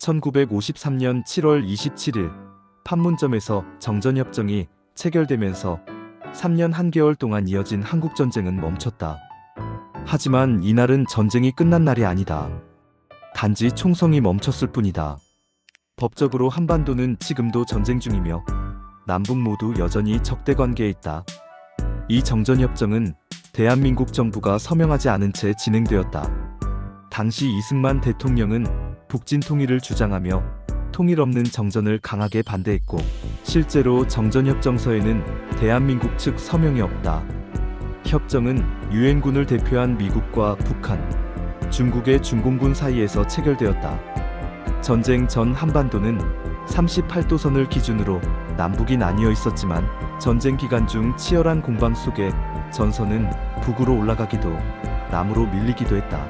1953년 7월 27일 판문점에서 정전협정이 체결되면서 3년 1개월 동안 이어진 한국전쟁은 멈췄다. 하지만 이날은 전쟁이 끝난 날이 아니다. 단지 총성이 멈췄을 뿐이다. 법적으로 한반도는 지금도 전쟁 중이며 남북 모두 여전히 적대 관계에 있다. 이 정전협정은 대한민국 정부가 서명하지 않은 채 진행되었다. 당시 이승만 대통령은 북진 통일을 주장하며 통일 없는 정전을 강하게 반대했고, 실제로 정전협정서에는 대한민국 측 서명이 없다. 협정은 유엔군을 대표한 미국과 북한, 중국의 준공군 사이에서 체결되었다. 전쟁 전 한반도는 38도선을 기준으로 남북이 나뉘어 있었지만, 전쟁 기간 중 치열한 공방 속에 전선은 북으로 올라가기도 남으로 밀리기도 했다.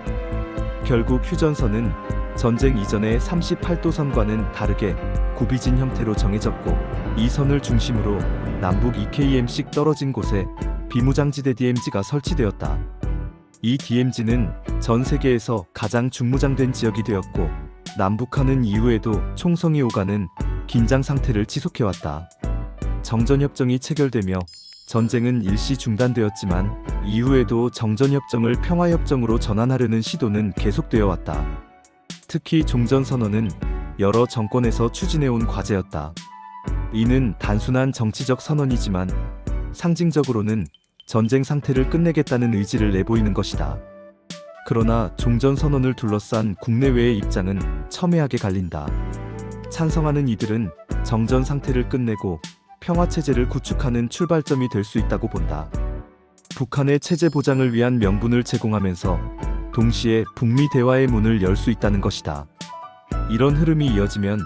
결국 휴전선은 전쟁 이전의 38도선과는 다르게 굽이진 형태로 정해졌고, 이 선을 중심으로 남북 2km씩 떨어진 곳에 비무장지대 DMZ가 설치되었다. 이 DMZ는 전 세계에서 가장 중무장된 지역이 되었고, 남북한은 이후에도 총성이 오가는 긴장 상태를 지속해왔다. 정전협정이 체결되며 전쟁은 일시 중단되었지만, 이후에도 정전협정을 평화협정으로 전환하려는 시도는 계속되어 왔다. 특히 종전선언은 여러 정권에서 추진해온 과제였다. 이는 단순한 정치적 선언이지만 상징적으로는 전쟁 상태를 끝내겠다는 의지를 내보이는 것이다. 그러나 종전선언을 둘러싼 국내외의 입장은 첨예하게 갈린다. 찬성하는 이들은 정전 상태를 끝내고 평화체제를 구축하는 출발점이 될 수 있다고 본다. 북한의 체제 보장을 위한 명분을 제공하면서 동시에 북미 대화의 문을 열 수 있다는 것이다. 이런 흐름이 이어지면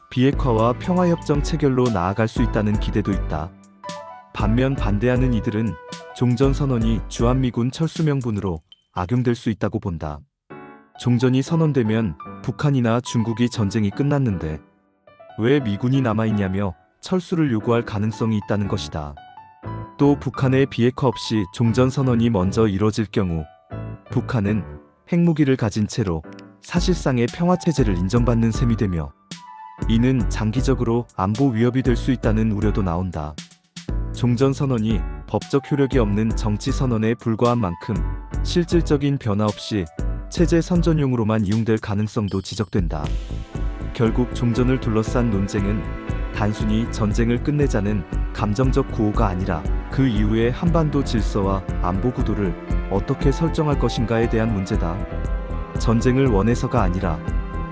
비핵화와 평화협정 체결로 나아갈 수 있다는 기대도 있다. 반면 반대하는 이들은 종전선언이 주한미군 철수 명분으로 악용될 수 있다고 본다. 종전이 선언되면 북한이나 중국이 전쟁이 끝났는데 왜 미군이 남아있냐며 철수를 요구할 가능성이 있다는 것이다. 또 북한의 비핵화 없이 종전선언이 먼저 이뤄질 경우 북한은 핵무기를 가진 채로 사실상의 평화체제를 인정받는 셈이 되며, 이는 장기적으로 안보 위협이 될 수 있다는 우려도 나온다. 종전선언이 법적 효력이 없는 정치선언에 불과한 만큼 실질적인 변화 없이 체제 선전용으로만 이용될 가능성도 지적된다. 결국 종전을 둘러싼 논쟁은 단순히 전쟁을 끝내자는 감정적 구호가 아니라 그 이후의 한반도 질서와 안보 구도를 어떻게 설정할 것인가에 대한 문제다. 전쟁을 원해서가 아니라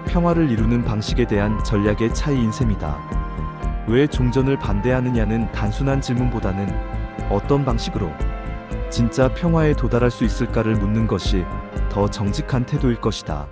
평화를 이루는 방식에 대한 전략의 차이인 셈이다. 왜 종전을 반대하느냐는 단순한 질문보다는 어떤 방식으로 진짜 평화에 도달할 수 있을까를 묻는 것이 더 정직한 태도일 것이다.